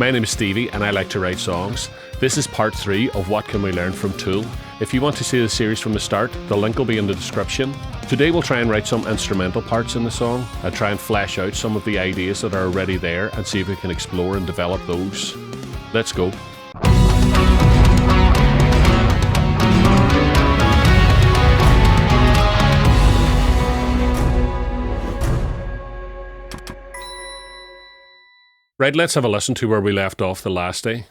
My name is Stevie and I like to write songs. This is part 3 of What Can We Learn from Tool. If you want to see the series from the start, the link will be in the description. Today we'll try and write some instrumental parts in the song and try and flesh out some of the ideas that are already there and see if we can explore and develop those. Let's go. Right, let's have a listen to where we left off the last day.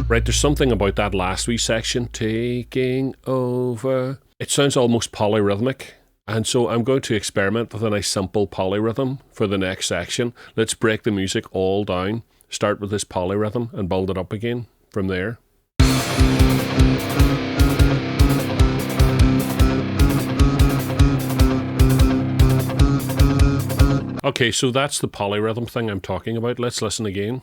Right, there's something about that last wee section, taking over. It sounds almost polyrhythmic, and so I'm going to experiment with a nice simple polyrhythm for the next section. Let's break the music all down, start with this polyrhythm and build it up again from there. Okay, so that's the polyrhythm thing I'm talking about. Let's listen again.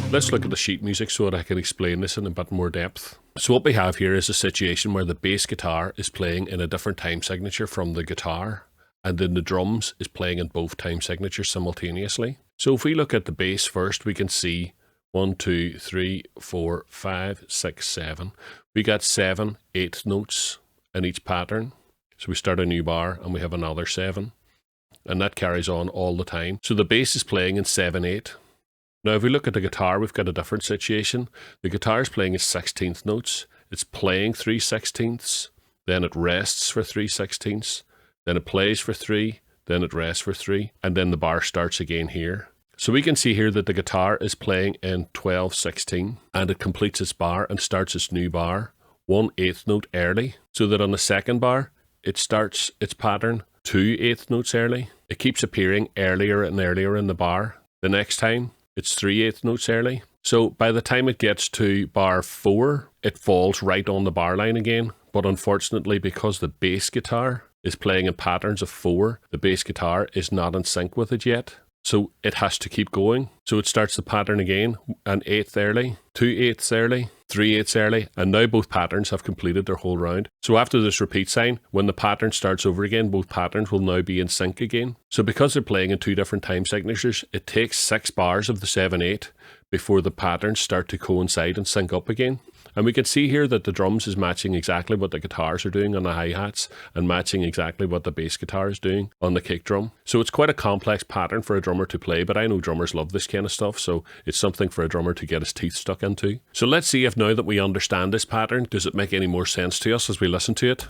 Let's look at the sheet music so that I can explain this in a bit more depth. So what we have here is a situation where the bass guitar is playing in a different time signature from the guitar, and then the drums is playing in both time signatures simultaneously. So if we look at the bass first, we can see 1, 2, 3, 4, 5, 6, 7. We got 7 8th notes in each pattern. So we start a new bar and we have another 7. And that carries on all the time. So the bass is playing in 7/8. Now, if we look at the guitar, we've got a different situation. The guitar is playing its 16th notes. It's playing 3/16, then it rests for 3/16, then it plays for 3, then it rests for 3, and then the bar starts again here. So we can see here that the guitar is playing in 12/16, and it completes its bar and starts its new bar 1/8 note early, so that on the second bar, it starts its pattern 2/8 notes early. It keeps appearing earlier and earlier in the bar. The next time, it's 3/8 notes early. So by the time it gets to bar 4, it falls right on the bar line again. But unfortunately, because the bass guitar is playing in patterns of 4, the bass guitar is not in sync with it yet. So it has to keep going. So it starts the pattern again, an 8th early, 2/8 early, 3/8 early, and now both patterns have completed their whole round. So after this repeat sign, when the pattern starts over again, both patterns will now be in sync again. So because they're playing in 2 different time signatures, it takes 6 bars of the 7/8 before the patterns start to coincide and sync up again. And we can see here that the drums is matching exactly what the guitars are doing on the hi-hats and matching exactly what the bass guitar is doing on the kick drum. So it's quite a complex pattern for a drummer to play, but I know drummers love this kind of stuff, so it's something for a drummer to get his teeth stuck into. So let's see if now that we understand this pattern, does it make any more sense to us as we listen to it?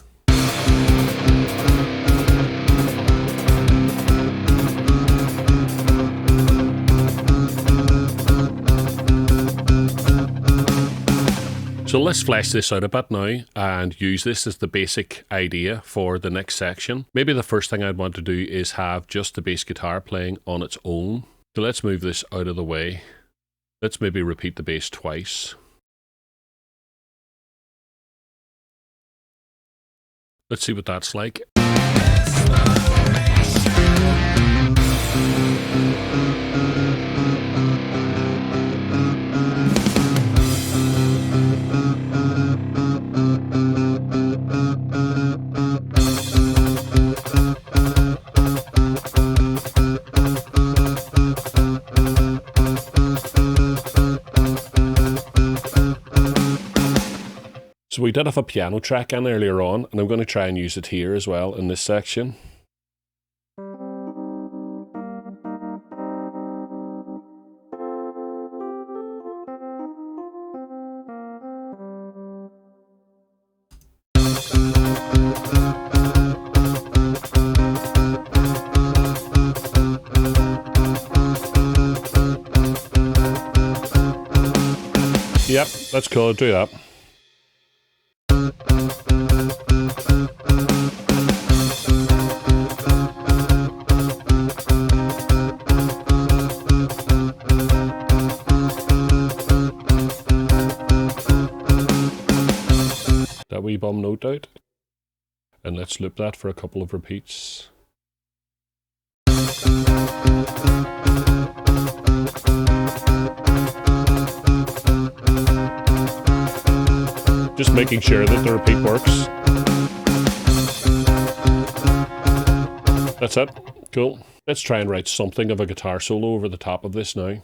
So let's flesh this out a bit now and use this as the basic idea for the next section. Maybe the first thing I'd want to do is have just the bass guitar playing on its own. So let's move this out of the way. Let's maybe repeat the bass twice. Let's see what that's like. So we did have a piano track in earlier on, and I'm going to try and use it here as well in this section. Yep, that's cool. Do that. That wee bum note out. And let's loop that for a couple of repeats. Just making sure that the repeat works. That's it. Cool. Let's try and write something of a guitar solo over the top of this now.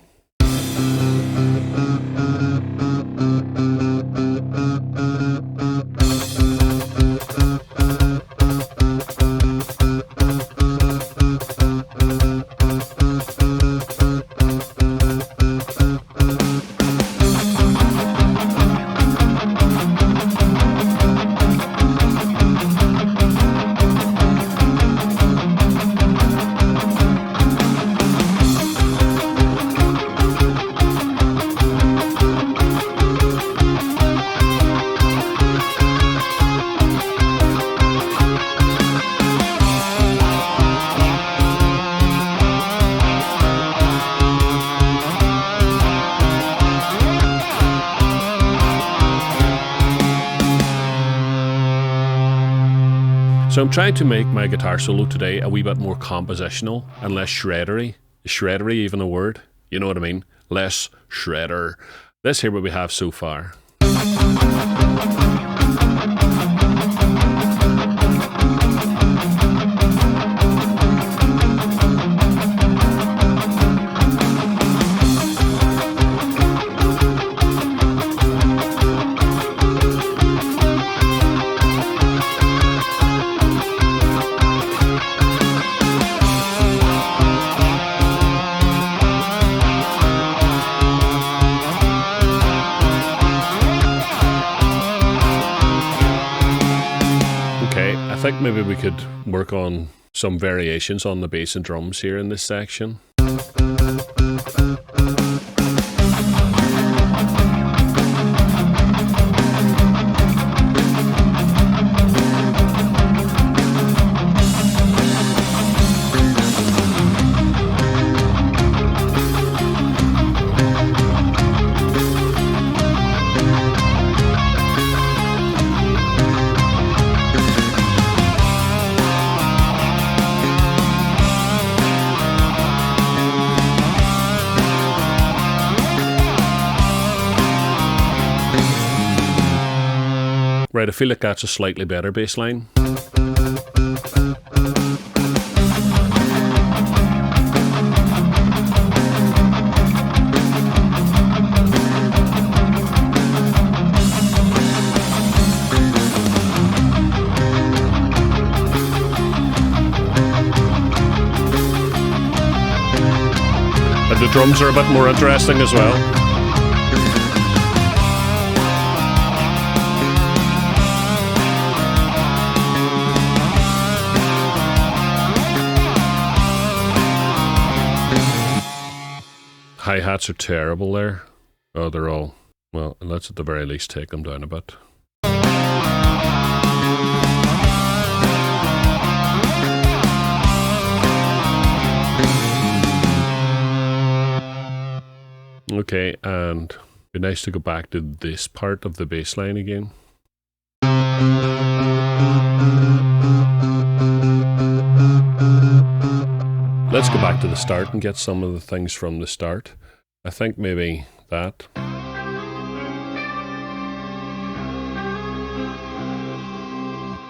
So I'm trying to make my guitar solo today a wee bit more compositional and less shreddery. Is shreddery even a word? You know what I mean? Less shredder. Let's hear what we have so far. I think maybe we could work on some variations on the bass and drums here in this section. Right, I feel like that's a slightly better bass line. And the drums are a bit more interesting as well. Hi-hats are terrible there. Oh, they're all... Well, let's at the very least take them down a bit. Okay, and it'd be nice to go back to this part of the bass line again. Let's go back to the start and get some of the things from the start. I think maybe that.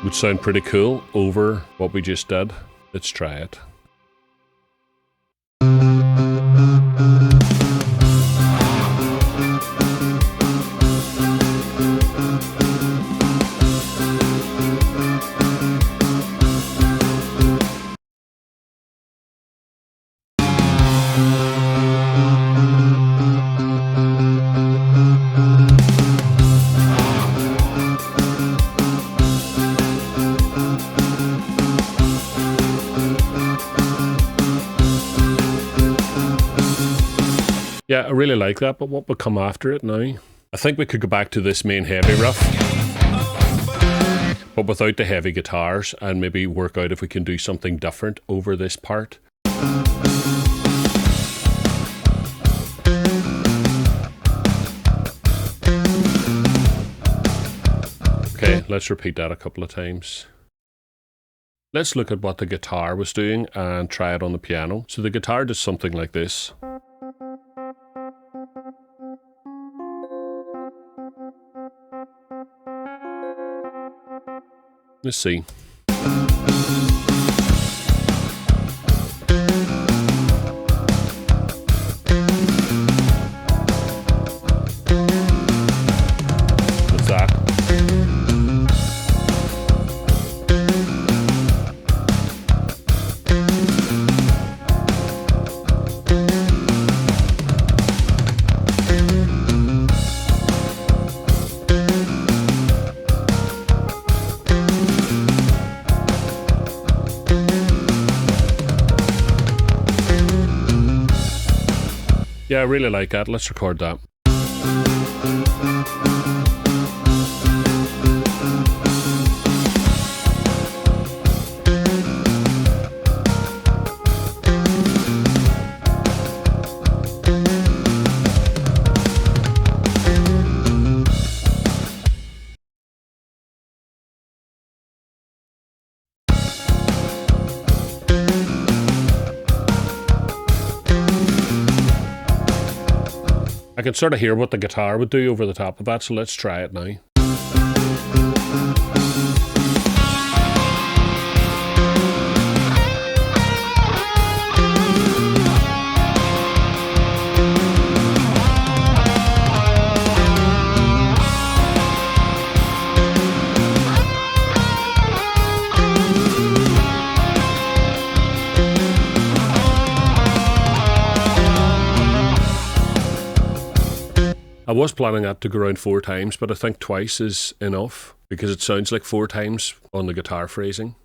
Would sound pretty cool over what we just did. Let's try it. Yeah, I really like that, but what will come after it now? I think we could go back to this main heavy riff, but without the heavy guitars, and maybe work out if we can do something different over this part. Okay, let's repeat that a couple of times. Let's look at what the guitar was doing and try it on the piano. So the guitar does something like this. Let's see. What's that? Yeah, I really like that. Let's record that. I can sort of hear what the guitar would do over the top of that, so let's try it now. I was planning that to go around 4 times, but I think twice is enough because it sounds like 4 times on the guitar phrasing.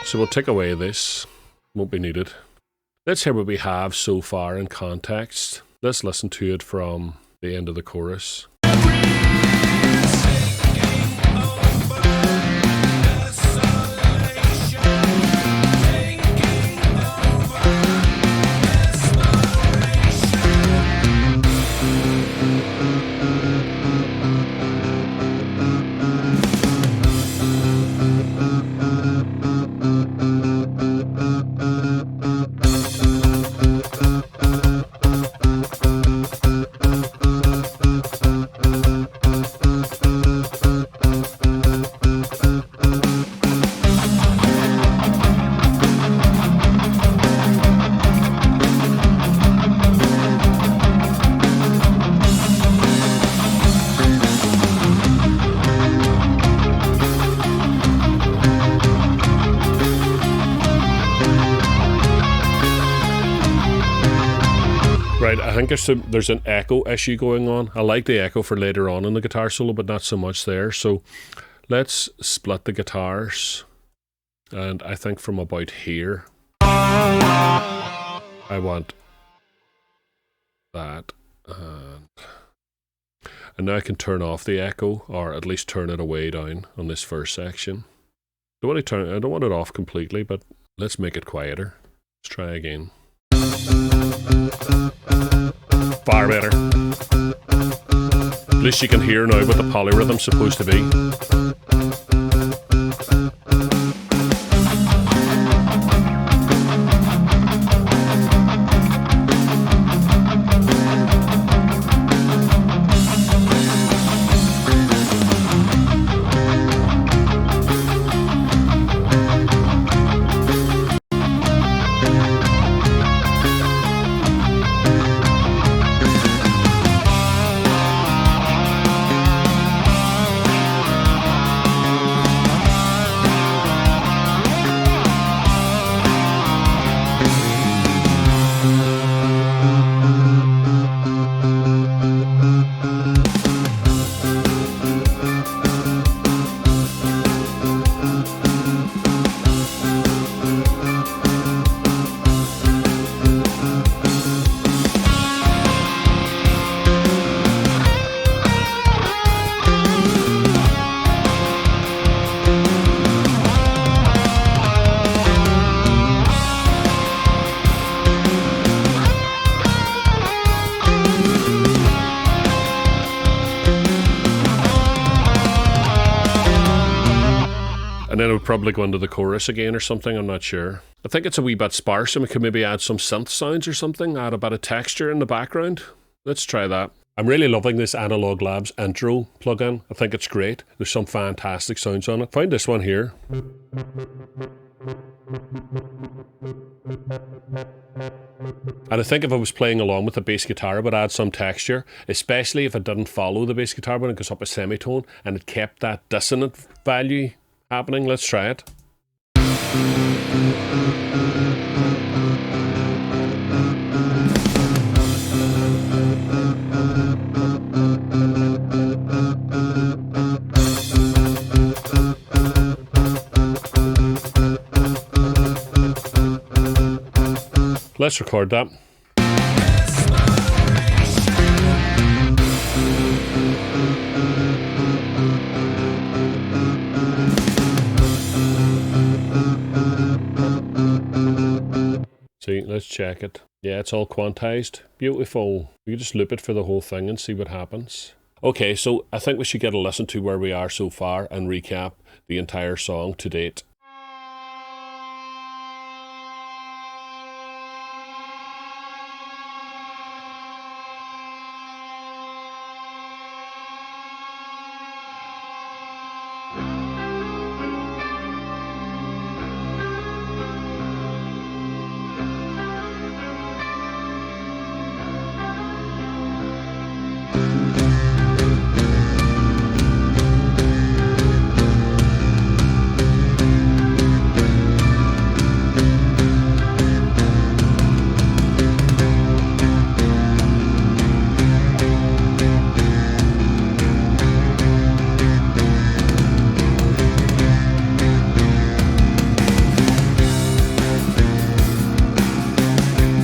So we'll take away this, won't be needed. Let's hear what we have so far in context. Let's listen to it from the end of the chorus. Right, I think there's an echo issue going on. I like the echo for later on in the guitar solo, but not so much there. So let's split the guitars. And I think from about here, I want that. And now I can turn off the echo, or at least turn it away down on this first section. I don't want it off completely, but let's make it quieter. Let's try again. Far better. At least you can hear now what the polyrhythm's supposed to be. then it would probably go into the chorus again or something, I'm not sure. I think it's a wee bit sparse, and we could maybe add some synth sounds or something, add a bit of texture in the background. Let's try that. I'm really loving this Analog Labs intro plugin. I think it's great. There's some fantastic sounds on it. Find this one here. And I think if I was playing along with the bass guitar, it would add some texture, especially if it didn't follow the bass guitar when it goes up a semitone and it kept that dissonant value happening. Let's try it. Let's record that. See, let's check it. Yeah, it's all quantized. Beautiful. We can just loop it for the whole thing and see what happens. Okay, so I think we should get a listen to where we are so far and recap the entire song to date.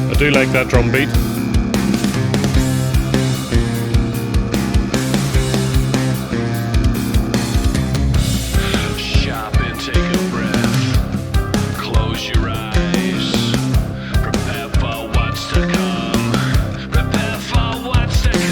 I do like that drum beat. Stop and take a breath. Close your eyes. Prepare for what's to come. Prepare for what's to come.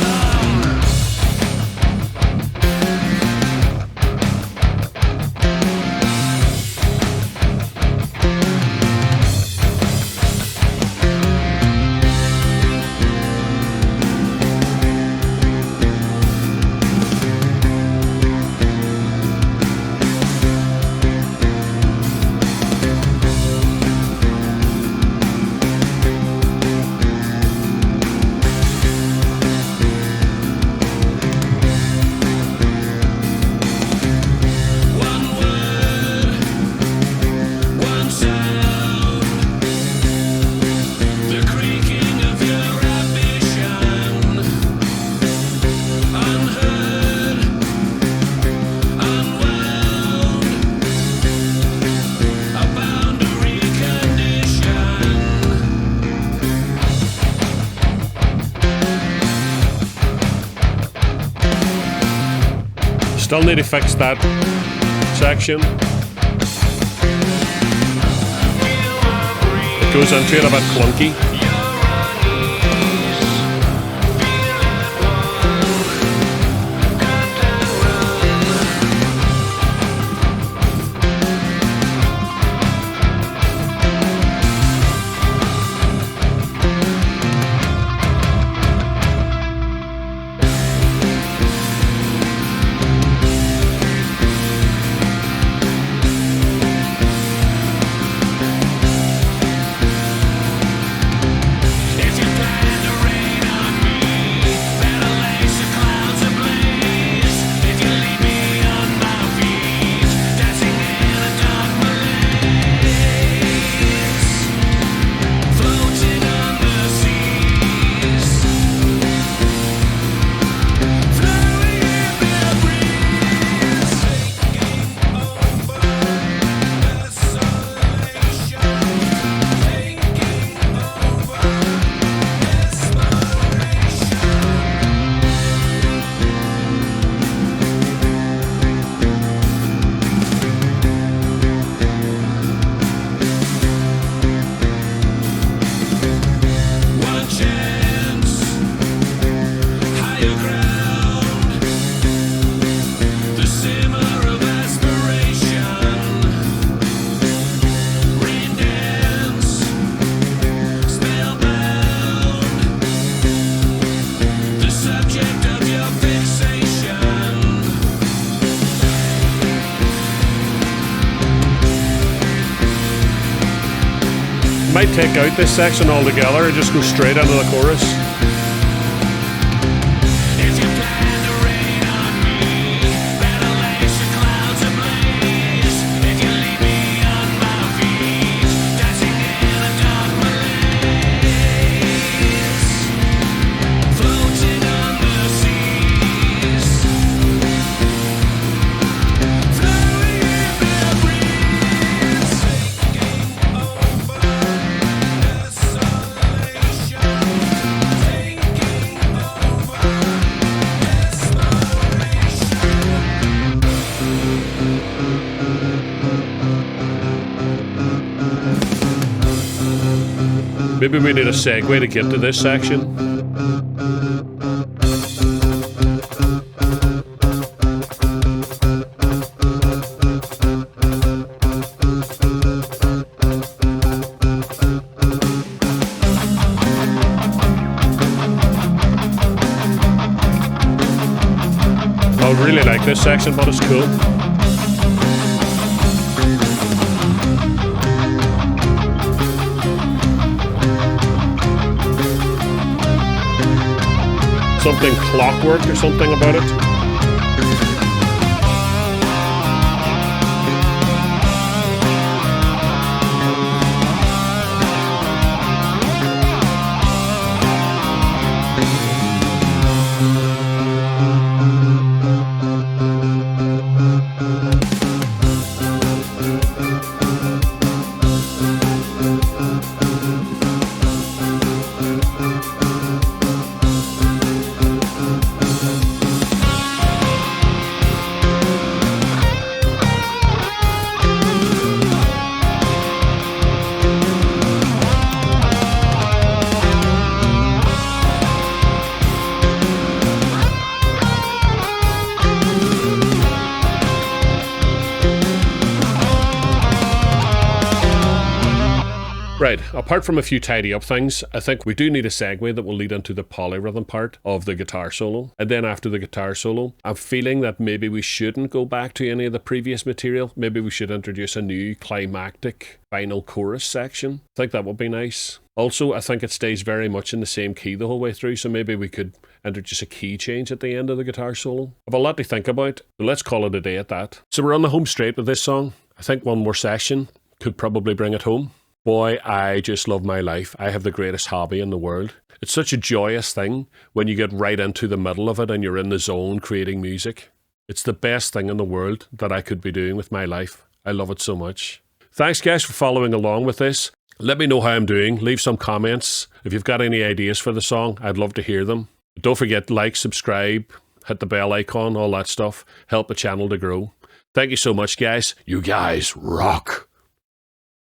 Still need to fix that section. It goes into it a bit clunky. take out this section altogether and just go straight into the chorus. Maybe we need a segue to get to this section. I really like this section, but it's cool. Something clockwork or something about it. Right, apart from a few tidy up things, I think we do need a segue that will lead into the polyrhythm part of the guitar solo. And then after the guitar solo, I'm feeling that maybe we shouldn't go back to any of the previous material. Maybe we should introduce a new climactic final chorus section. I think that would be nice. Also, I think it stays very much in the same key the whole way through, so maybe we could introduce a key change at the end of the guitar solo. I have a lot to think about, but let's call it a day at that. So we're on the home straight with this song. I think one more session could probably bring it home. Boy, I just love my life. I have the greatest hobby in the world. It's such a joyous thing when you get right into the middle of it and you're in the zone creating music. It's the best thing in the world that I could be doing with my life. I love it so much. Thanks guys for following along with this. Let me know how I'm doing. Leave some comments. If you've got any ideas for the song, I'd love to hear them. Don't forget, like, subscribe, hit the bell icon, all that stuff. Help the channel to grow. Thank you so much, guys. You guys rock.